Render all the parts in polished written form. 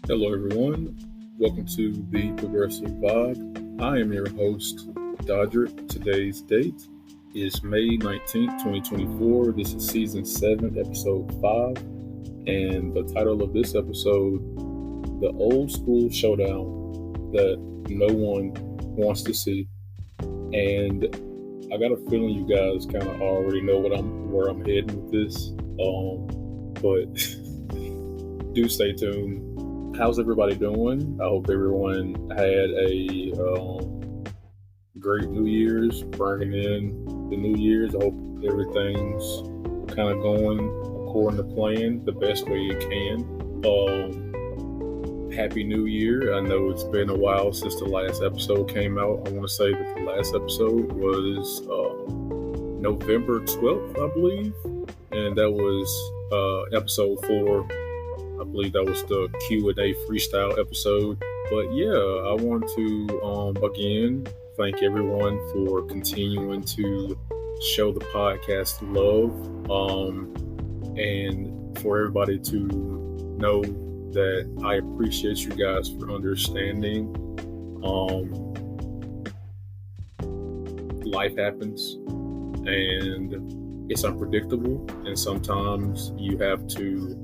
Hello, everyone. Welcome to the Progressive Vibe. I am your host, Dodrick. Today's date is May 19th, 2024. This is Season 7, Episode 5. And the title of this episode, The Old School Showdown That No One Wants to See. And I got a feeling you guys kind of already know where I'm heading with this. But do stay tuned. How's everybody doing? I hope everyone had a great New Year's, bringing in the New Year's. I hope everything's kind of going according to plan, the best way it can. Happy New Year. I know it's been a while since the last episode came out. I want to say that the last episode was November 12th, I believe. And that was episode 4. I believe that was the Q&A freestyle episode. But yeah, I want to again thank everyone for continuing to show the podcast love, and for everybody to know that I appreciate you guys for understanding. Life happens and it's unpredictable, and sometimes you have to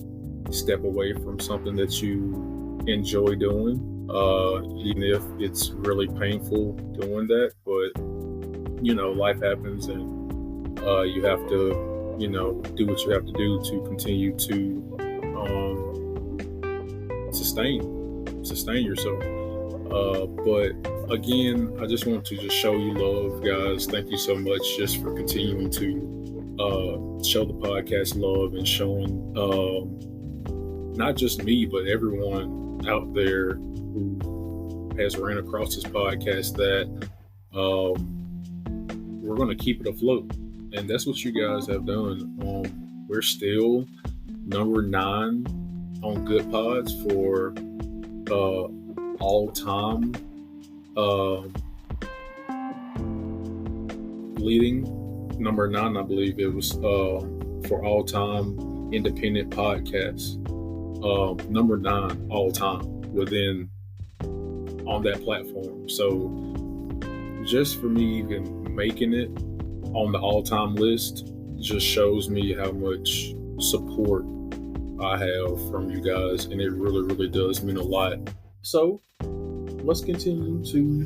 step away from something that you enjoy doing, even if it's really painful doing that. But life happens, and you have to do what you have to do to continue to sustain yourself. But again, I just want to just show you love, guys. Thank you so much just for continuing to show the podcast love and showing not just me, but everyone out there who has ran across this podcast, that we're going to keep it afloat. And that's what you guys have done. We're still number 9 on Good Pods for all time leading number 9, I believe it was, for all time independent podcasts. Number 9 all time on that platform. So just for me even making it on the all-time list just shows me how much support I have from you guys, and it really, really does mean a lot. So let's continue to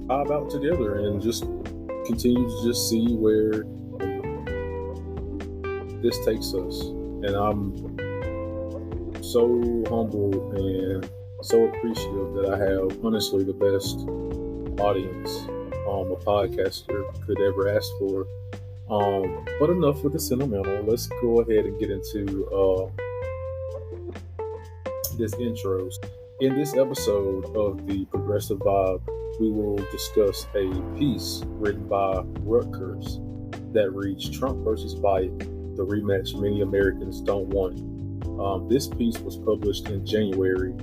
vibe out together and just continue to just see where this takes us. And I'm so humble and so appreciative that I have, honestly, the best audience a podcaster could ever ask for. But enough with the sentimental. Let's go ahead and get into this intros. In this episode of the Progressive Vibe, we will discuss a piece written by Reuters that reads, "Trump versus Biden, the rematch many Americans don't want." This piece was published in January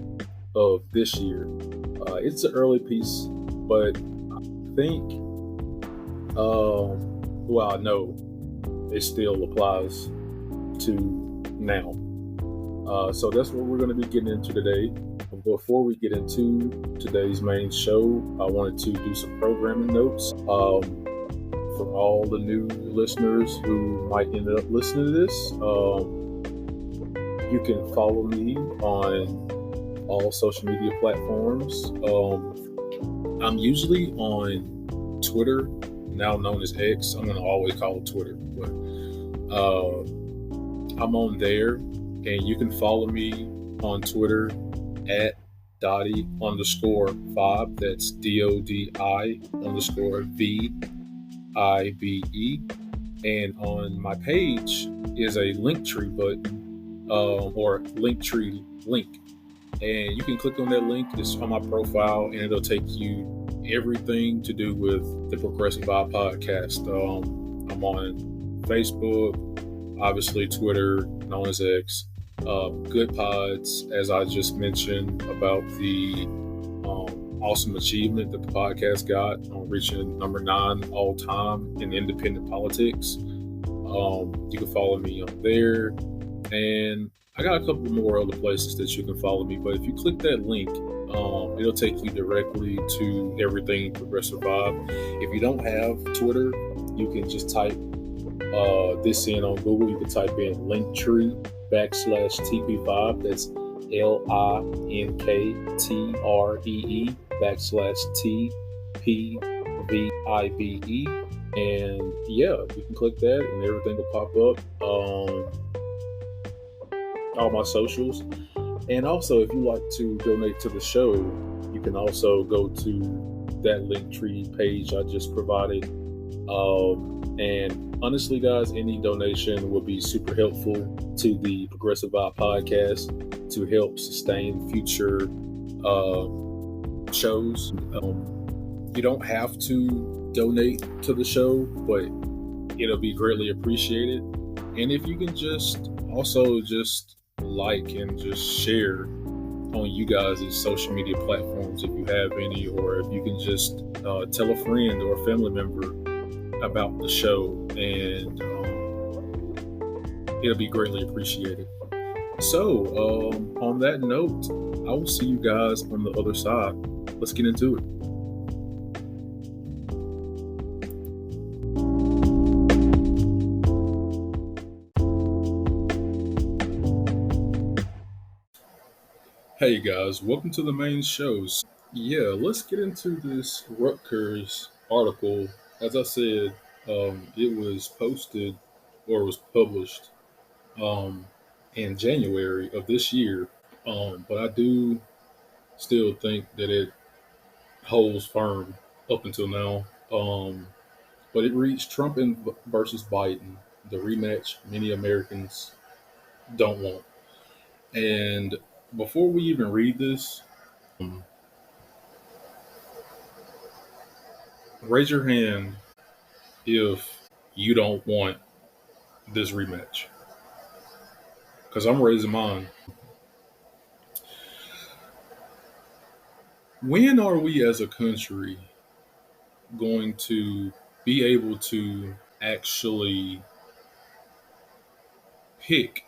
of this year. It's an early piece, but I think, I know it still applies to now. So that's what we're going to be getting into today. Before we get into today's main show, I wanted to do some programming notes. For all the new listeners who might end up listening to this, you can follow me on all social media platforms. I'm usually on Twitter, now known as X. I'm going to always call it Twitter, but I'm on there, and you can follow me on Twitter at Dottie_Vibe. That's DODI_VIBE. And on my page is a Linktree button, or Linktree link. And you can click on that link. It's on my profile, and it'll take you everything to do with the Progressive Vibe podcast. I'm on Facebook, obviously Twitter, known as X, Good Pods, as I just mentioned about the awesome achievement that the podcast got on reaching number 9 all time in independent politics. You can follow me on there. And I got a couple more other places that you can follow me, but if you click that link, it'll take you directly to everything Progressive Vibe. If you don't have Twitter, you can just type this in on Google. You can type in Linktree /TP5. That's LINKTREE /TPVIBE. And yeah, you can click that and everything will pop up. All my socials. And also, if you like to donate to the show, you can also go to that Linktree page I just provided. And honestly, guys, any donation will be super helpful to the Progressive Vibe podcast to help sustain future uh, shows. You don't have to donate to the show, but it'll be greatly appreciated. And if you can just also just like and just share on you guys' social media platforms if you have any, or if you can just tell a friend or a family member about the show, and it'll be greatly appreciated. So, on that note, I will see you guys on the other side. Let's get into it. Hey guys, welcome to the main show. Yeah, let's get into this Rutgers article. As I said, it was posted or was published um, in January of this year. But I do still think that it holds firm up until now. But it reads Trump versus Biden, the rematch many Americans don't want. And before we even read this, raise your hand if you don't want this rematch, because I'm raising mine. When are we as a country going to be able to actually pick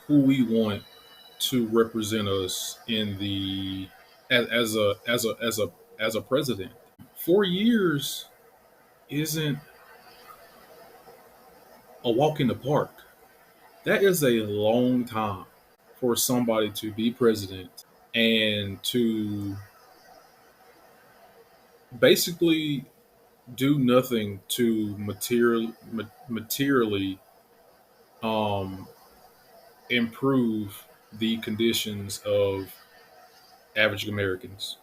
who we want to represent us in the as a president? 4 years isn't a walk in the park. That is a long time for somebody to be president and to basically do nothing to materially um, improve the conditions of average Americans.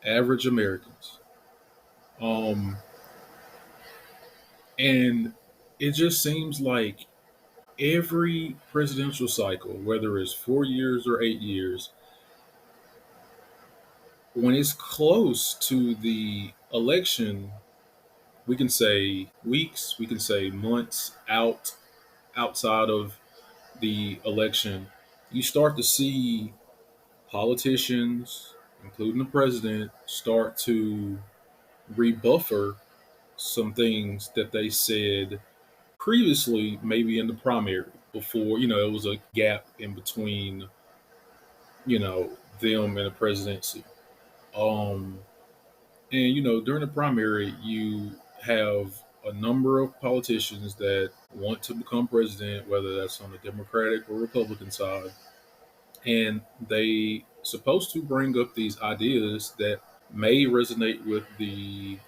Average Americans. Um, and it just seems like every presidential cycle, whether it's 4 years or 8 years, when it's close to the election, we can say weeks, we can say months outside of the election, you start to see politicians, including the president, start to rebuffer some things that they said previously, maybe in the primary, before, it was a gap in between, them and the presidency. Um, and, during the primary, you have a number of politicians that want to become president, whether that's on the Democratic or Republican side, and they supposed to bring up these ideas that may resonate with the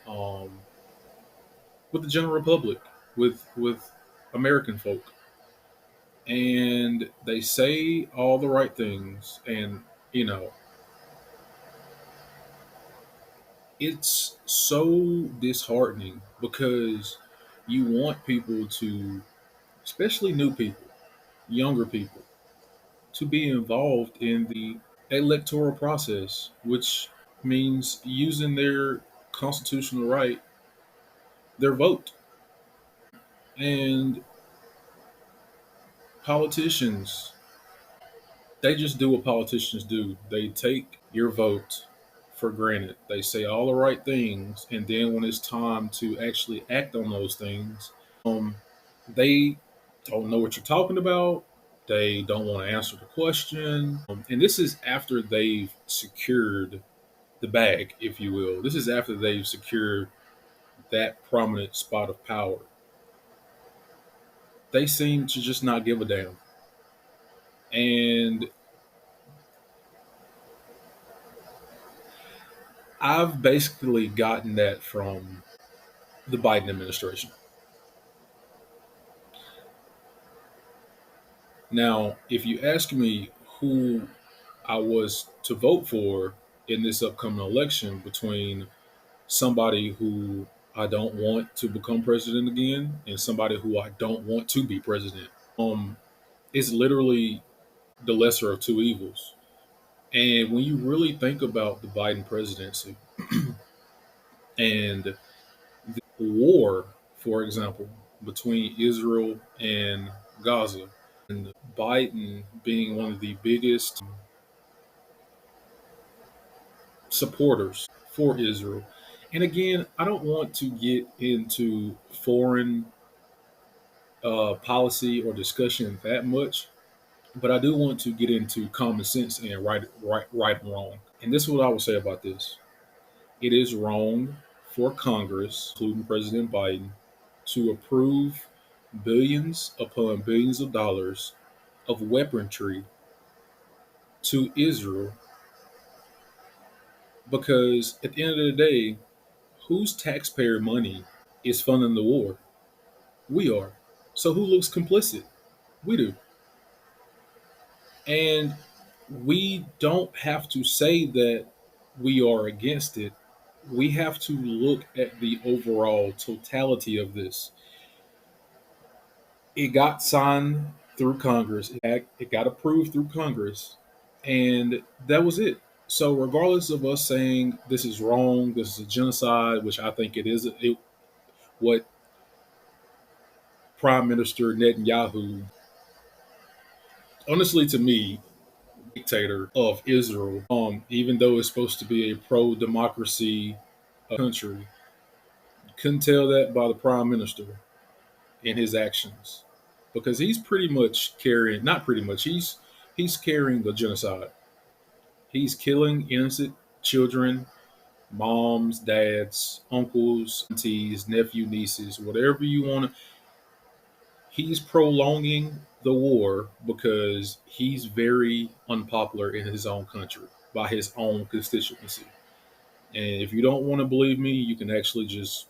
general public, with American folk, and they say all the right things, and you know it's so disheartening because you want people to, especially new people, younger people, to be involved in the electoral process, which means using their constitutional right, their vote. And politicians, they just do what politicians do. They take your vote for granted. They say all the right things, and then when it's time to actually act on those things, they don't know what you're talking about. They don't want to answer the question. And this is after they've secured the bag, if you will. This is after they've secured that prominent spot of power. They seem to just not give a damn. And I've basically gotten that from the Biden administration. Now, if you ask me who I was to vote for in this upcoming election between somebody who I don't want to become president again and somebody who I don't want to be president, it's literally the lesser of two evils. And when you really think about the Biden presidency and the war, for example, between Israel and Gaza, and Biden being one of the biggest supporters for Israel. And again, I don't want to get into foreign policy or discussion that much, but I do want to get into common sense and right and wrong. And this is what I will say about this: it is wrong for Congress, including President Biden, to approve billions upon billions of dollars of weaponry to Israel because at the end of the day, whose taxpayer money is funding the war? We are. So who looks complicit? We do. And we don't have to say that we are against it. We have to look at the overall totality of this. It got signed through Congress, it got approved through Congress, and that was it. So, regardless of us saying this is wrong, this is a genocide, which I think it is, what Prime Minister Netanyahu, honestly, to me, dictator of Israel, even though it's supposed to be a pro democracy country, couldn't tell that by the Prime Minister and his actions. Because he's pretty much carrying, not pretty much, he's carrying the genocide. He's killing innocent children, moms, dads, uncles, aunties, nephew, nieces, whatever you want to. He's prolonging the war because he's very unpopular in his own country by his own constituency. And if you don't want to believe me, you can actually just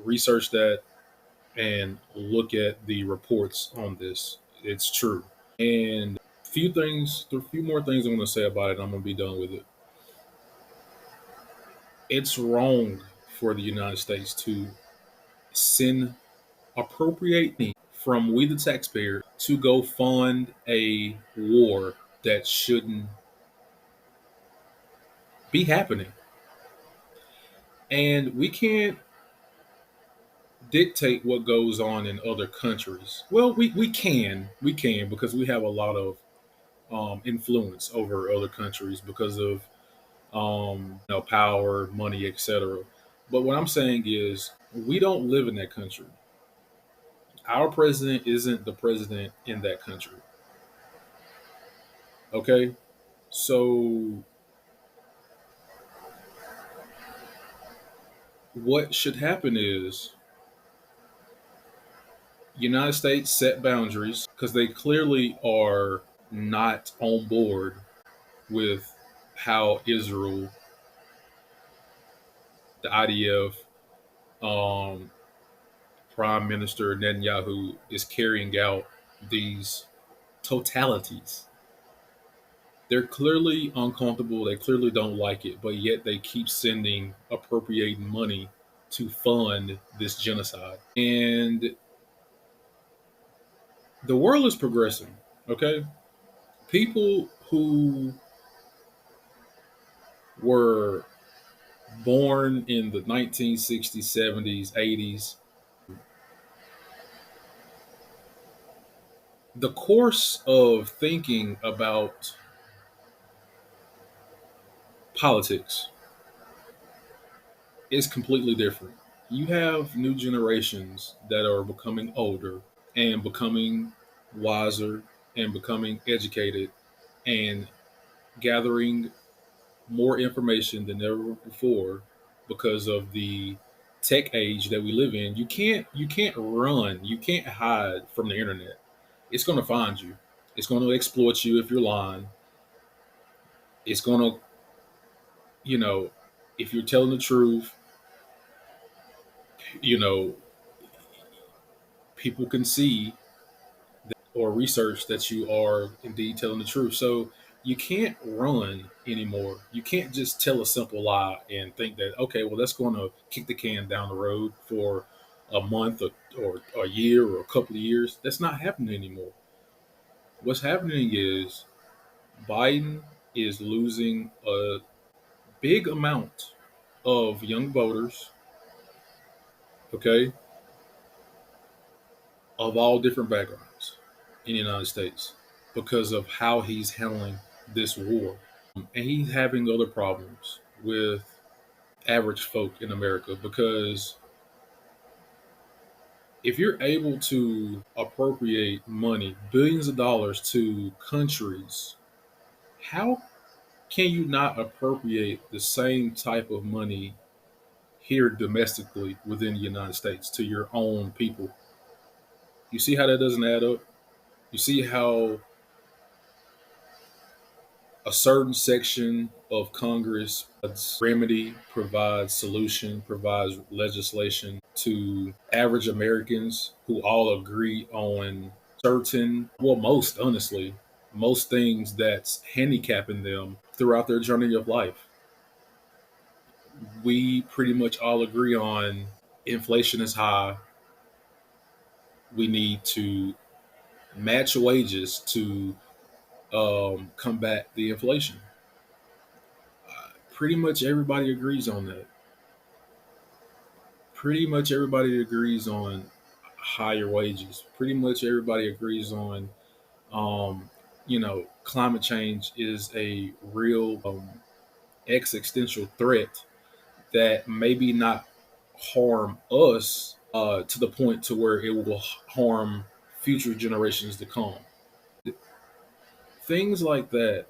research that and look at the reports on this. It's true. And a few more things I'm going to say about it. I'm going to be done with it. It's wrong for the United States to send appropriate money from we the taxpayer to go fund a war that shouldn't be happening. And we can't dictate what goes on in other countries. Well, we can because we have a lot of influence over other countries because of power, money, etc. But what I'm saying is we don't live in that country. Our president isn't the president in that country. Okay, so what should happen is United States set boundaries because they clearly are not on board with how Israel, the IDF, um, Prime Minister Netanyahu is carrying out these totalities. They're clearly uncomfortable. They clearly don't like it, but yet they keep sending, appropriating money to fund this genocide. And the world is progressing. Okay, people who were born in the 1960s, 70s, 80s, the course of thinking about politics is completely different. You have new generations that are becoming older, and becoming wiser and becoming educated and gathering more information than ever before because of the tech age that we live in. You can't run, you can't hide from the internet. It's going to find you. It's going to exploit you if you're lying. It's going to, you know, if you're telling the truth, you know, people can see or research that you are indeed telling the truth. So you can't run anymore. You can't just tell a simple lie and think that, okay, well, that's going to kick the can down the road for a month or a year or a couple of years. That's not happening anymore. What's happening is Biden is losing a big amount of young voters, okay, of all different backgrounds in the United States because of how he's handling this war. And he's having other problems with average folk in America because if you're able to appropriate money, billions of dollars to countries, how can you not appropriate the same type of money here domestically within the United States to your own people? You see how that doesn't add up? You see how a certain section of Congress remedy, provides solution, provides legislation to average Americans who all agree on certain, well, most honestly, most things that's handicapping them throughout their journey of life. We pretty much all agree on inflation is high. We need to match wages to combat the inflation. Pretty much everybody agrees on that. Pretty much everybody agrees on higher wages. Pretty much everybody agrees on, climate change is a real existential threat that maybe not harm us to the point to where it will harm future generations to come. Things like that,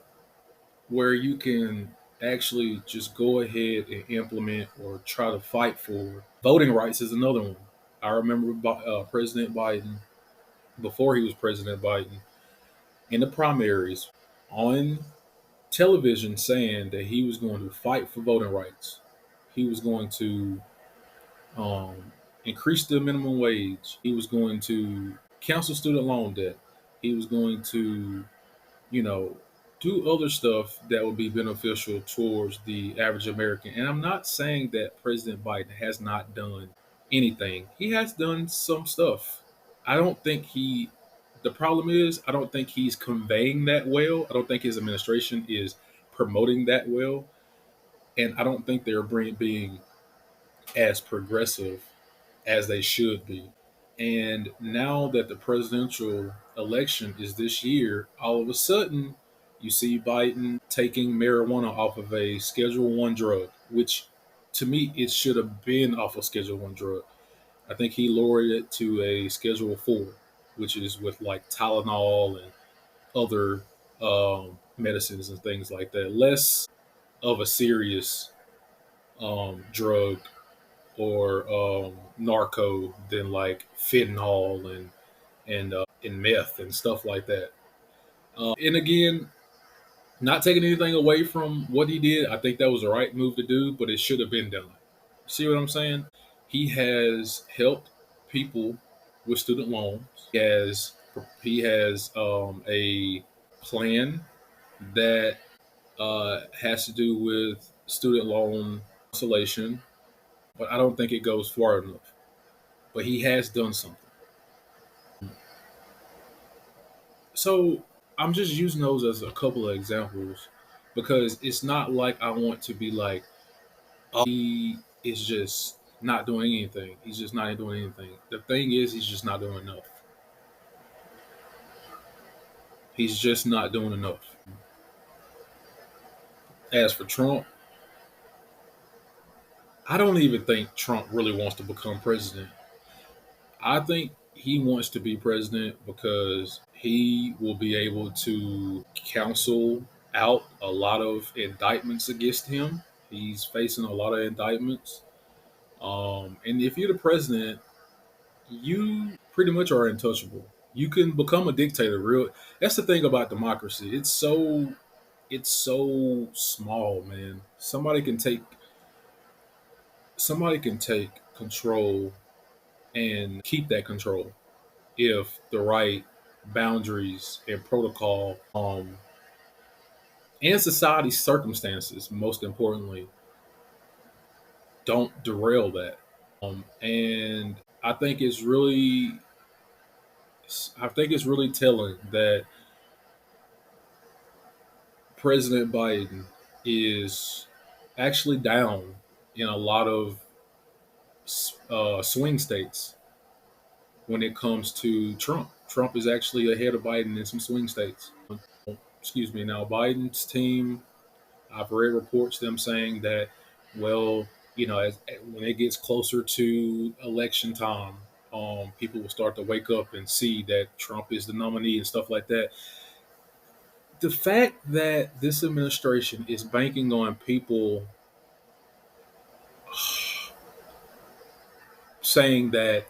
where you can actually just go ahead and implement or try to fight for. Voting rights is another one. I remember President Biden, before he was President Biden, in the primaries on television saying that he was going to fight for voting rights. He was going to um, increase the minimum wage. He was going to cancel student loan debt. He was going to, you know, do other stuff that would be beneficial towards the average American. And I'm not saying that President Biden has not done anything. He has done some stuff. I don't think the problem is, I don't think he's conveying that well. I don't think his administration is promoting that well. And I don't think they're being as progressive as they should be. And now that the presidential election is this year, all of a sudden you see Biden taking marijuana off of a Schedule One drug, which to me it should have been off a Schedule One drug. I think he lowered it to a Schedule Four, which is with like Tylenol and other medicines and things like that. Less of a serious drug or narco than like fentanyl and meth and stuff like that. And again, not taking anything away from what he did, I think that was the right move to do, but it should have been done. See what I'm saying? He has helped people with student loans. He has a plan that has to do with student loan cancellation, but I don't think it goes far enough. But he has done something. So I'm just using those as a couple of examples because it's not like I want to be like, oh, he is just not doing anything. He's just not doing anything. The thing is, he's just not doing enough. He's just not doing enough. As for Trump, I don't even think Trump really wants to become president. I think he wants to be president because he will be able to counsel out a lot of indictments against him. He's facing a lot of indictments. And if you're the president, you pretty much are untouchable. You can become a dictator. Real. That's the thing about democracy. It's so small, man. Somebody can take control and keep that control if the right boundaries and protocol and society's circumstances, most importantly, don't derail that. And I think it's really, I think it's really telling that President Biden is actually down in a lot of swing states when it comes to Trump. Trump is actually ahead of Biden in some swing states. Excuse me. Now, Biden's team, I've read reports them saying that, well, when it gets closer to election time, people will start to wake up and see that Trump is the nominee and stuff like that. The fact that this administration is banking on people saying that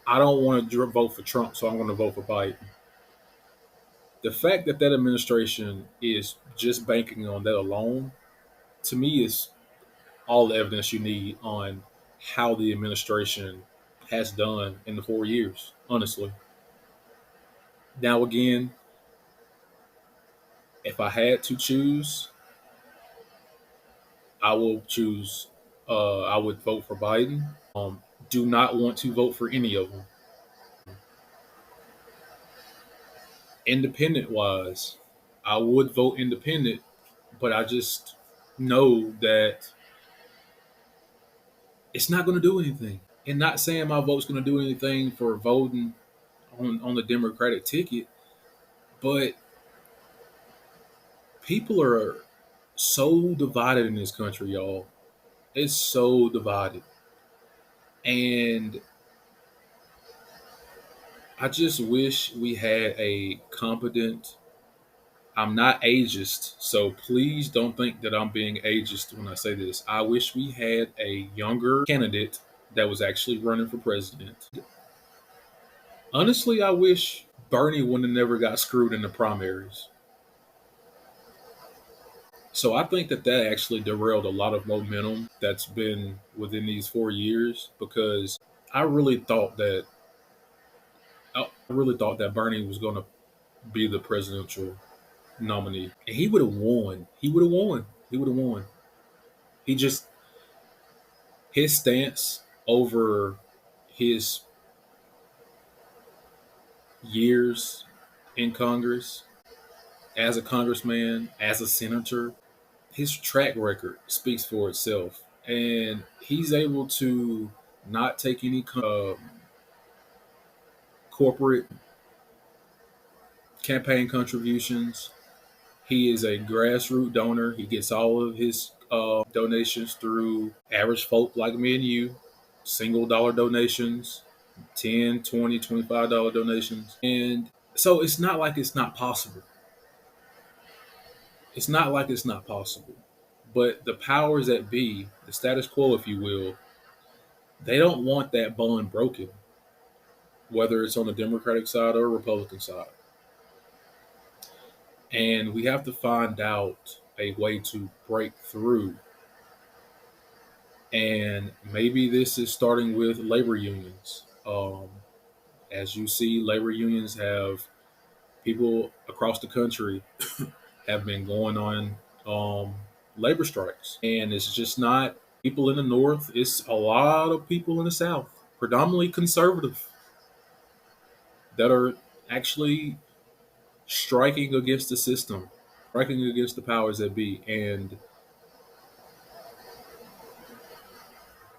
I don't want to vote for Trump, so I'm going to vote for Biden. The fact that that administration is just banking on that alone, to me, is all the evidence you need on how the administration has done in the 4 years, honestly. Now, again, if I had to choose, I will choose, I would vote for Biden. Do not want to vote for any of them. Independent wise, I would vote independent, but I just know that it's not going to do anything. And not saying my vote's going to do anything for voting on the Democratic ticket, but people are so divided in this country, y'all. It's so divided. And I just wish we had a competent. I'm not ageist, so please don't think that I'm being ageist when I say this. I wish we had a younger candidate that was actually running for president. Honestly, I wish Bernie would have never got screwed in the primaries. So I think that that actually derailed a lot of momentum that's been within these 4 years because I really thought that I really thought that Bernie was going to be the presidential nominee, and he would have won. He would have won. He would have won. He just his stance over his years in Congress as a congressman, as a senator, his track record speaks for itself, and he's able to not take any corporate campaign contributions. He is a grassroots donor. He gets all of his donations through average folk like me and you, single dollar donations, 10, 20, $25 donations. And so it's not like it's not possible. It's not like it's not possible. But the powers that be, the status quo, if you will, they don't want that bond broken, whether it's on the Democratic side or Republican side. And we have to find out a way to break through. And maybe this is starting with labor unions. As you see, labor unions have people across the country have been going on labor strikes. And it's just not people in the North, it's a lot of people in the South, predominantly conservative, that are actually striking against the system, striking against the powers that be. And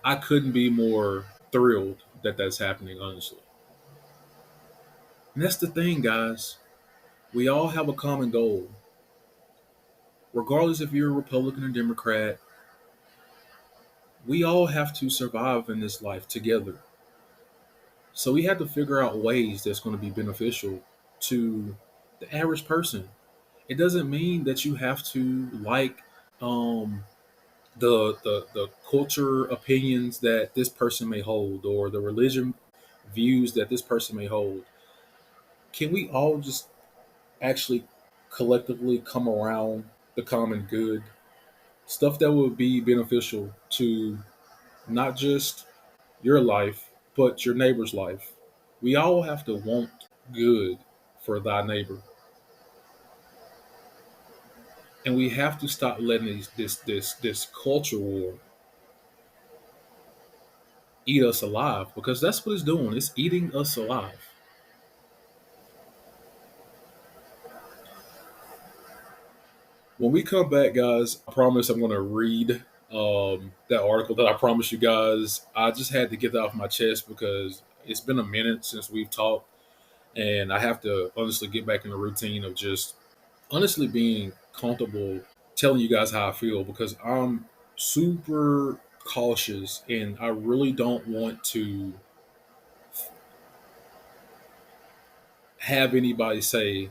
I couldn't be more thrilled that that's happening, honestly. And that's the thing, guys. We all have a common goal. Regardless if you're a Republican or Democrat, we all have to survive in this life together. So we have to figure out ways that's going to be beneficial to the average person. It doesn't mean that you have to like um, the culture opinions that this person may hold or the religion views that this person may hold. Can we all just actually collectively come around the common good? Stuff that would be beneficial to not just your life, but your neighbor's life. We all have to want good for thy neighbor. And we have to stop letting this culture war eat us alive because that's what it's doing. It's eating us alive. When we come back, guys, I promise I'm going to read that article that I promised you guys. I just had to get that off my chest because it's been a minute since we've talked, and I have to honestly get back in the routine of just honestly being comfortable telling you guys how I feel because I'm super cautious and I really don't want to have anybody say,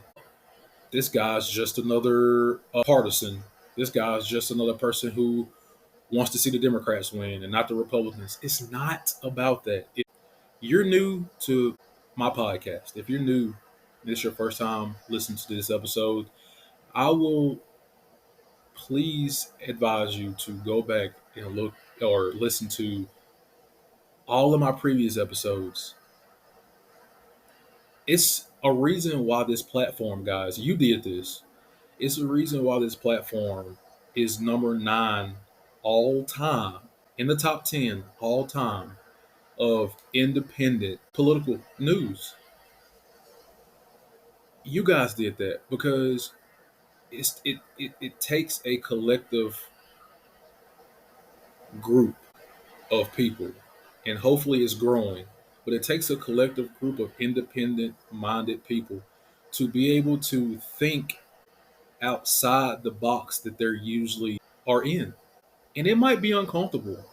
this guy's just another partisan. This guy's just another person who wants to see the Democrats win and not the Republicans. It's not about that. If you're new to my podcast, if you're new, this is your first time listening to this episode, I will please advise you to go back and look or listen to all of my previous episodes. It's a reason why this platform, guys, you did this. It's a reason why this platform is number 9 all time in the top 10 all time of independent political news. You guys did that because it takes a collective group of people, and hopefully it's growing. But it takes a collective group of independent minded people to be able to think outside the box that they're usually are in. And it might be uncomfortable.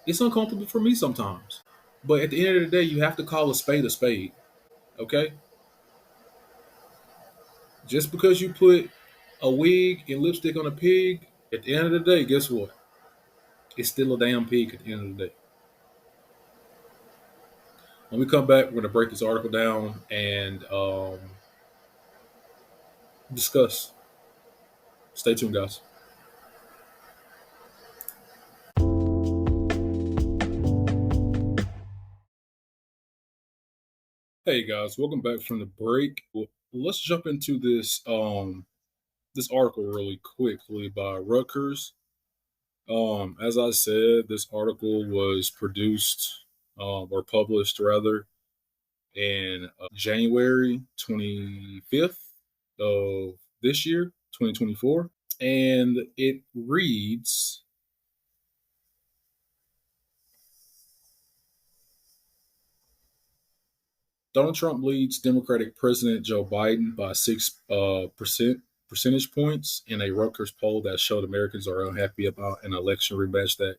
It's uncomfortable for me sometimes. But at the end of the day, you have to call a spade a spade. Okay? Just because you put a wig and lipstick on a pig, at the end of the day, guess what? It's still a damn pig at the end of the day. When we come back, we're going to break this article down and discuss. Stay tuned, guys. Hey guys, welcome back from the break. Well, let's jump into this article really quickly by Rutgers. As I said, this article was produced or published rather in January 25th of this year, 2024, and it reads. Donald Trump leads Democratic President Joe Biden by 6% percentage points in a Rutgers poll that showed Americans are unhappy about an election rematch that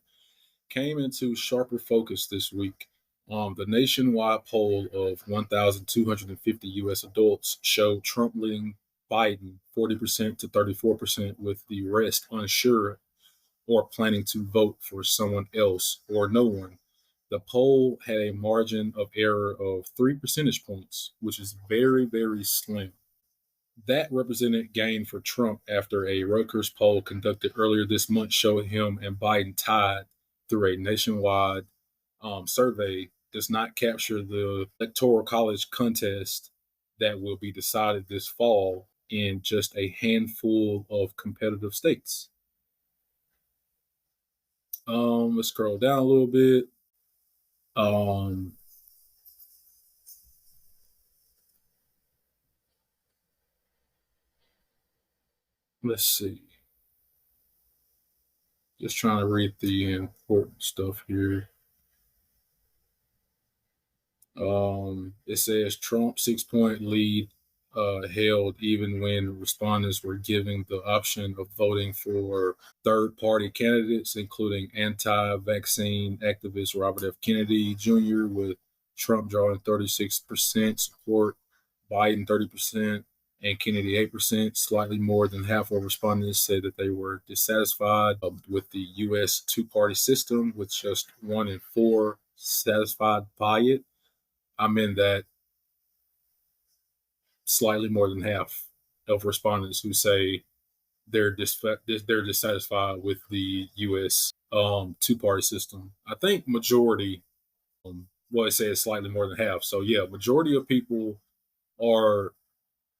came into sharper focus this week. The nationwide poll of 1,250 U.S. adults showed Trump leading Biden 40% to 34%, with the rest unsure or planning to vote for someone else or no one. The poll had a margin of error of 3 percentage points, which is very, very slim. That represented gain for Trump after a Reuters poll conducted earlier this month showed him and Biden tied through a nationwide survey does not capture the electoral college contest that will be decided this fall in just a handful of competitive states. Let's scroll down a little bit. Um, let's see. Just trying to read the important stuff here. It says Trump 6 point lead held even when respondents were given the option of voting for third party candidates, including anti vaccine activist Robert F. Kennedy Jr., with Trump drawing 36% support, Biden 30%, and Kennedy 8%. Slightly more than half of respondents said that they were dissatisfied with the U.S. two-party system, with just 1 in 4 satisfied by it. I'm in that slightly more than half of respondents who say they're dissatisfied with the U.S. Two-party system. I think majority, well, I say it's slightly more than half. So yeah, majority of people are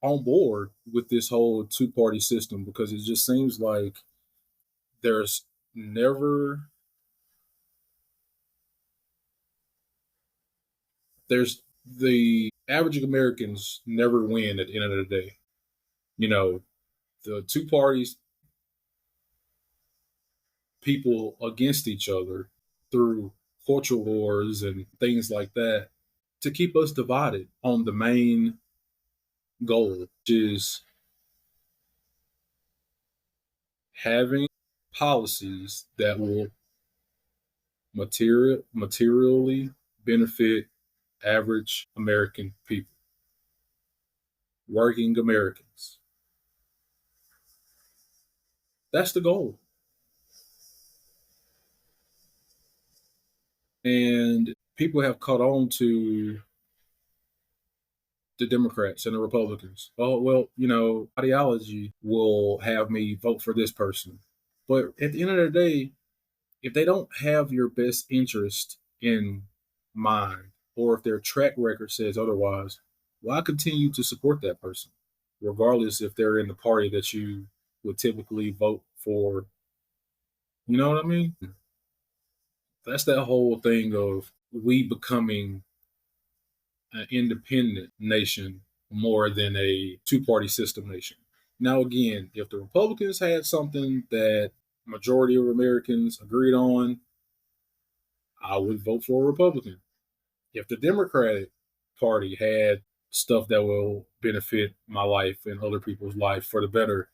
on board with this whole two-party system because it just seems like there's never there's the average Americans never win at the end of the day. You know, the two parties people against each other through cultural wars and things like that to keep us divided on the main goal, which is having policies that will materially benefit average American people, working Americans. That's the goal. And people have caught on to the Democrats and the Republicans. Oh, well, ideology will have me vote for this person. But at the end of the day, if they don't have your best interest in mind, or if their track record says otherwise, why continue to support that person, regardless if they're in the party that you would typically vote for? You know what I mean? That's that whole thing of we becoming an independent nation more than a two-party system nation. Now, again, if the Republicans had something that majority of Americans agreed on, I would vote for a Republican. If the Democratic Party had stuff that will benefit my life and other people's life for the better,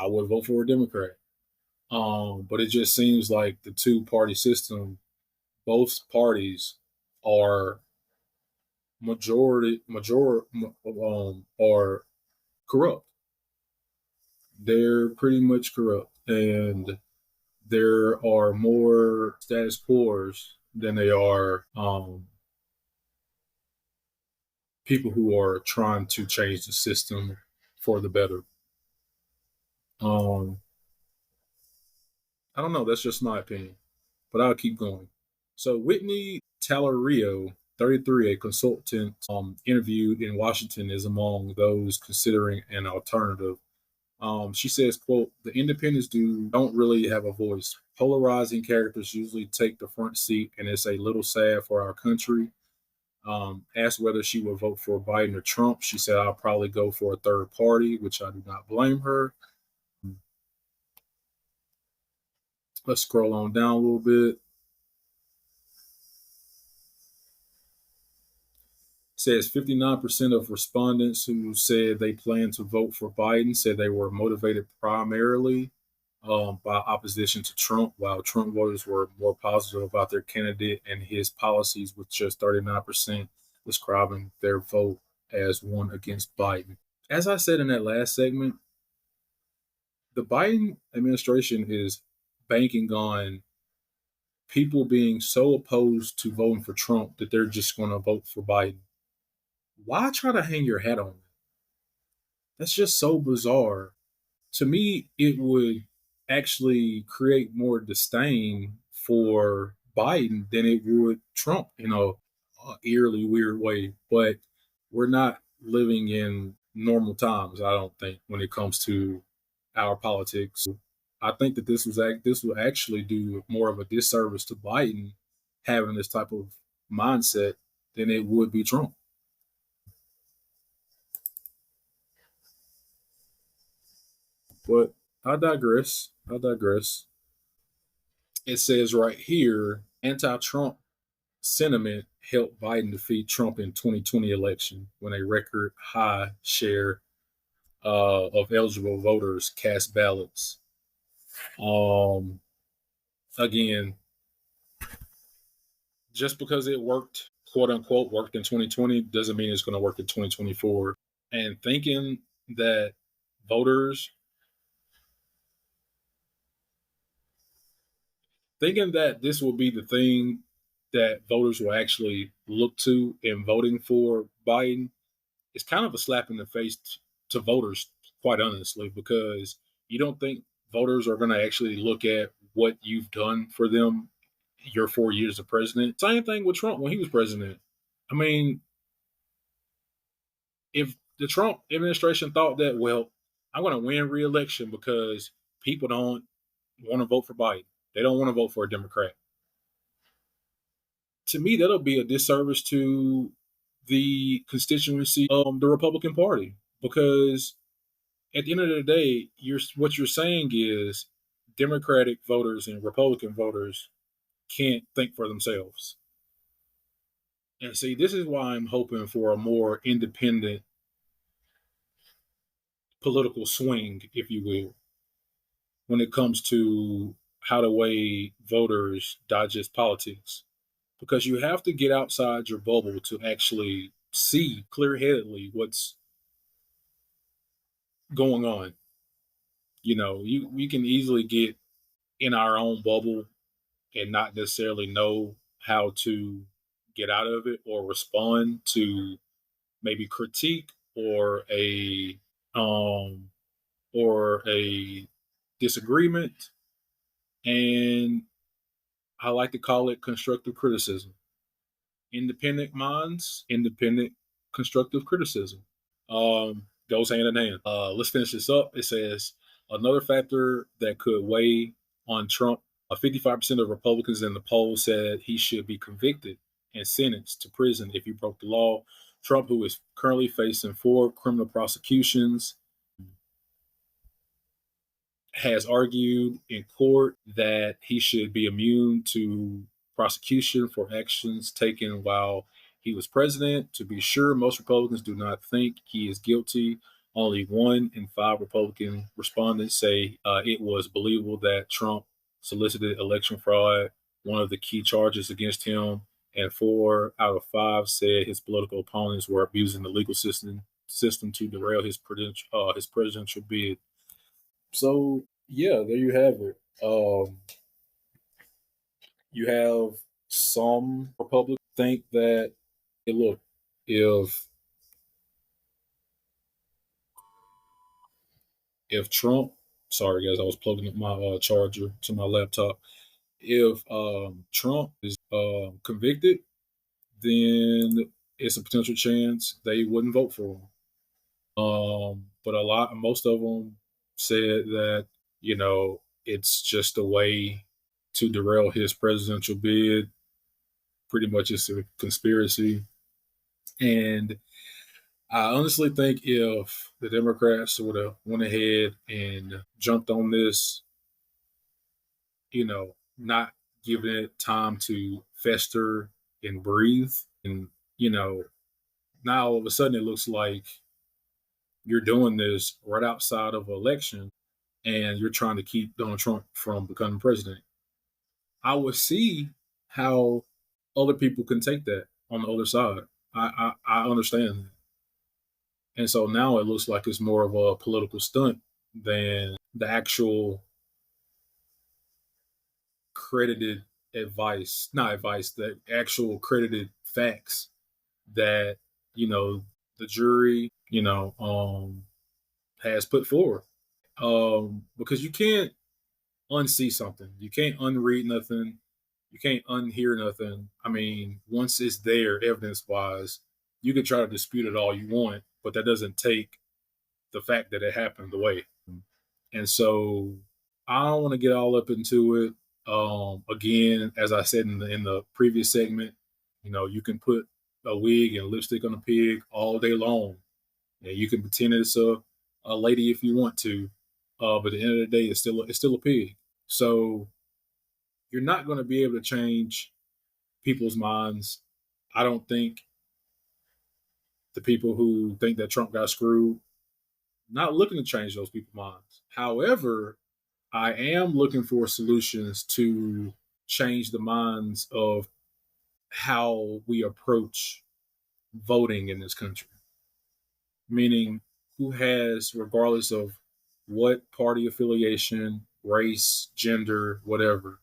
I would vote for a Democrat. But it just seems like the two-party system, both parties are are corrupt. They're pretty much corrupt, and there are more status quos than they are people who are trying to change the system for the better. Um, I don't know. That's just my opinion, but I'll keep going. So Whitney Talario, 33, a consultant interviewed in Washington, is among those considering an alternative. She says, quote, the independents don't really have a voice. Polarizing characters usually take the front seat, and it's a little sad for our country. Asked whether she would vote for Biden or Trump, she said, I'll probably go for a third party, which I do not blame her. Let's scroll on down a little bit. Says 59% of respondents who said they plan to vote for Biden said they were motivated primarily by opposition to Trump, while Trump voters were more positive about their candidate and his policies, with just 39% describing their vote as one against Biden. As I said in that last segment, the Biden administration is banking on people being so opposed to voting for Trump that they're just going to vote for Biden. Why try to hang your hat on it? That's just so bizarre. To me, it would actually create more disdain for Biden than it would Trump in a eerily weird way. But we're not living in normal times, I don't think, when it comes to our politics. I think that this will actually do more of a disservice to Biden having this type of mindset than it would be Trump. But I digress. I digress. It says right here, anti-Trump sentiment helped Biden defeat Trump in 2020 election when a record high share of eligible voters cast ballots. Again, just because it worked quote unquote worked in 2020 doesn't mean it's going to work in 2024. And that voters, thinking that this will be the thing that voters will actually look to in voting for Biden is kind of a slap in the face to voters, quite honestly, because you don't think voters are going to actually look at what you've done for them your 4 years as president. Same thing with Trump when he was president. I mean, if the Trump administration thought that, well, I'm going to win re-election because people don't want to vote for Biden, they don't want to vote for a Democrat. To me, that'll be a disservice to the constituency of the Republican Party because at the end of the day, what you're saying is Democratic voters and Republican voters can't think for themselves. And see, this is why I'm hoping for a more independent political swing, if you will, when it comes to how the way voters digest politics. Because you have to get outside your bubble to actually see clear headedly what's going on. You know, we can easily get in our own bubble and not necessarily know how to get out of it or respond to maybe critique um or a disagreement. And I like to call it constructive criticism. Independent minds, independent constructive criticism. Goes hand in hand. Let's finish this up. It says another factor that could weigh on Trump. 55% of Republicans in the poll said he should be convicted and sentenced to prison if he broke the law. Trump, who is currently facing 4 criminal prosecutions, has argued in court that he should be immune to prosecution for actions taken while he was president. To be sure, most Republicans do not think he is guilty. Only 1 in 5 Republican respondents say it was believable that Trump solicited election fraud, one of the key charges against him. And 4 out of 5 said his political opponents were abusing the legal system to derail his presidential bid. So yeah, there you have it. You have some Republicans think that, hey, look, if Trump, sorry guys, I was plugging up my charger to my laptop. If Trump is convicted, then it's a potential chance they wouldn't vote for him. But most of them said that it's just a way to derail his presidential bid. Pretty much, it's a conspiracy. And I honestly think if the Democrats would have went ahead and jumped on this, not giving it time to fester and breathe, and now all of a sudden it looks like you're doing this right outside of an election and you're trying to keep Donald Trump from becoming president. I would see how other people can take that on the other side. I understand that. And so now it looks like it's more of a political stunt than the actual credited advice, not advice, the actual credited facts that, the jury, has put forward. Because you can't unsee something. You can't unread nothing. You can't unhear nothing. I mean, once it's there, evidence wise, you can try to dispute it all you want, but that doesn't take the fact that it happened away. And so I don't want to get all up into it. Again, as I said in the previous segment, you can put a wig and lipstick on a pig all day long, and you can pretend it's a lady if you want to. But at the end of the day, it's still a pig. So you're not going to be able to change people's minds. I don't think the people who think that Trump got screwed, not looking to change those people's minds. However, I am looking for solutions to change the minds of how we approach voting in this country, meaning who has, regardless of what party affiliation, race, gender, whatever,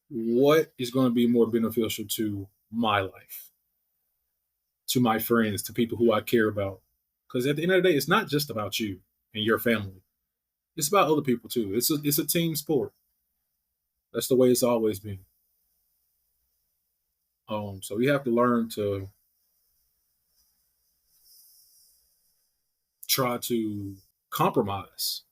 what is going to be more beneficial to my life, to my friends, to people who I care about. Because at the end of the day, it's not just about you and your family. It's about other people too. It's a team sport. That's the way it's always been. So we have to learn to try to compromise.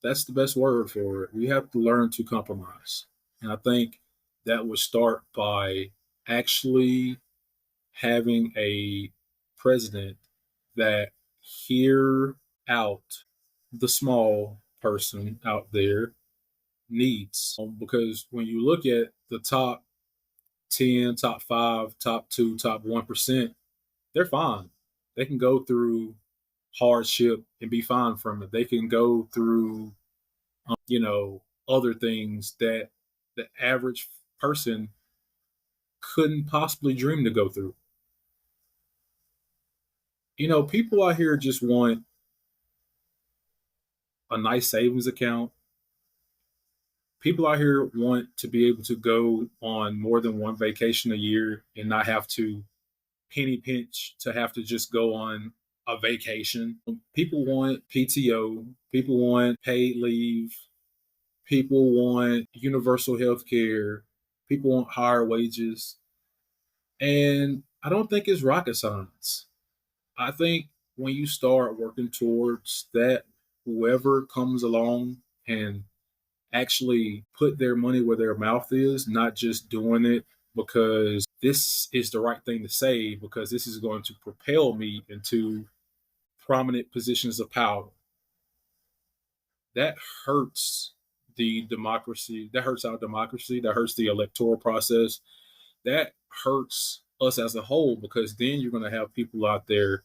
That's the best word for it. We have to learn to compromise. And I think that would start by actually having a president that hear out the small person out there needs. Because when you look at the top 10, top five, top two, top 1%, they're fine. They can go through hardship and be fine from it. They can go through, other things that the average person couldn't possibly dream to go through. People out here just want a nice savings account. People out here want to be able to go on more than one vacation a year and not have to penny pinch to have to just go on a vacation. People want PTO. People want paid leave. People want universal health care. People want higher wages. And I don't think it's rocket science. I think when you start working towards that, whoever comes along and actually put their money where their mouth is, not just doing it because this is the right thing to say, because this is going to propel me into prominent positions of power. That hurts the democracy. That hurts our democracy. That hurts the electoral process. That hurts us as a whole, because then you're going to have people out there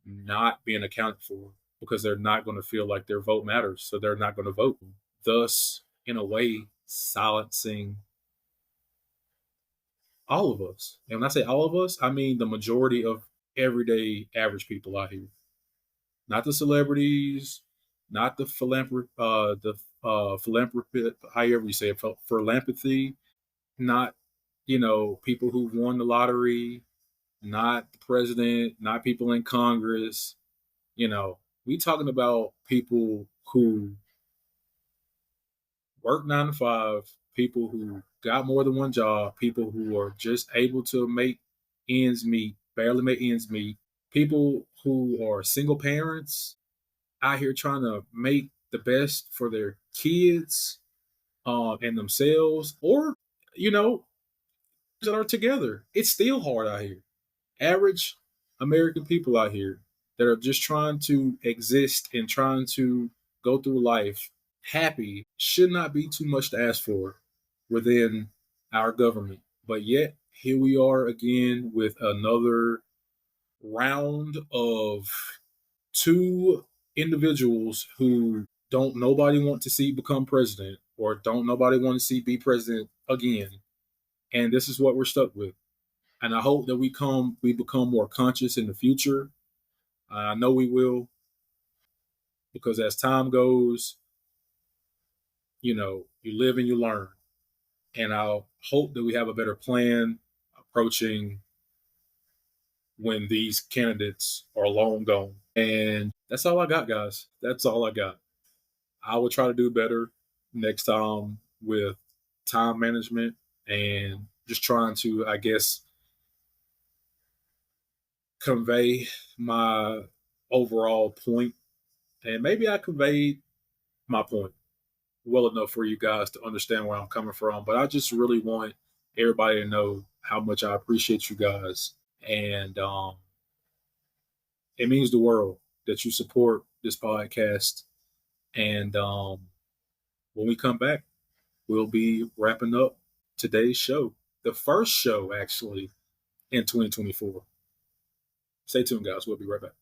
not being accounted for because they're not going to feel like their vote matters. So they're not going to vote. Thus, in a way, silencing all of us. And when I say all of us, I mean the majority of everyday average people out here. Not the celebrities, not the philanthropy, however you say it, philanthropy, not, people who've won the lottery, not the president, not people in Congress. We talking about people who work 9 to 5, people who got more than one job, people who are just able to make ends meet, barely make ends meet, people who are single parents out here trying to make the best for their kids and themselves, or, you know, that are together. It's still hard out here. Average American people out here that are just trying to exist and trying to go through life happy should not be too much to ask for within our government. But yet, here we are again with another round of two individuals who don't nobody want to see become president, or don't nobody want to see be president again. And this is what we're stuck with. And I hope that we become more conscious in the future. I know we will, because as time goes, you live and you learn. And I'll hope that we have a better plan approaching when these candidates are long gone. And that's all I got, guys. That's all I got. I will try to do better next time with time management and just trying to, I guess, convey my overall point. And maybe I conveyed my point well enough for you guys to understand where I'm coming from. But I just really want everybody to know how much I appreciate you guys. And it means the world that you support this podcast. And when we come back, we'll be wrapping up today's show, the first show actually in 2024. Stay tuned, guys. We'll be right back.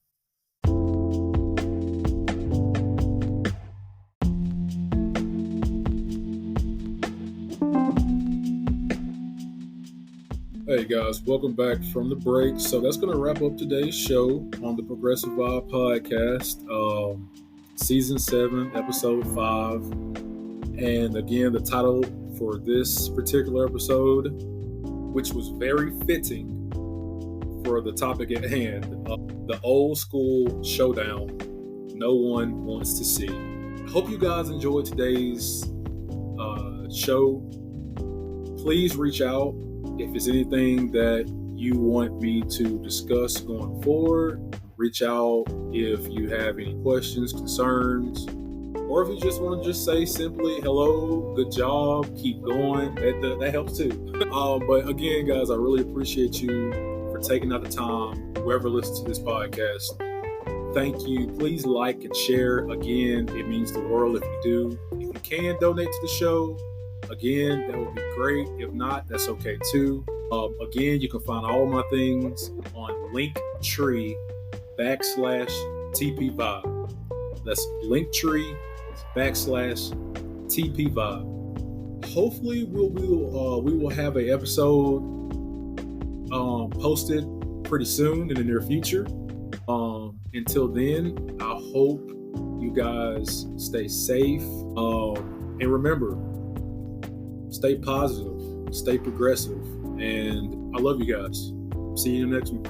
Hey guys, welcome back from the break. So that's going to wrap up today's show on the Progressive Vibe podcast, season 7, episode 5. And again, the title for this particular episode, which was very fitting for the topic at hand, the old school showdown no one wants to see. I hope you guys enjoyed today's show. Please reach out if there's anything that you want me to discuss going forward. Reach out if you have any questions, concerns, or if you just want to just say simply hello, good job, keep going. That helps too. But again, guys, I really appreciate you for taking out the time, whoever listens to this podcast. Thank you. Please like and share. Again, it means the world if you do. If you can donate to the show, again, that would be great. If not, that's okay too. Again, you can find all my things on Linktree/TP Vibe. That's Linktree/TP Vibe. Hopefully, we will have an episode posted pretty soon in the near future. Until then, I hope you guys stay safe. And remember, stay positive, stay progressive, and I love you guys. See you in the next one.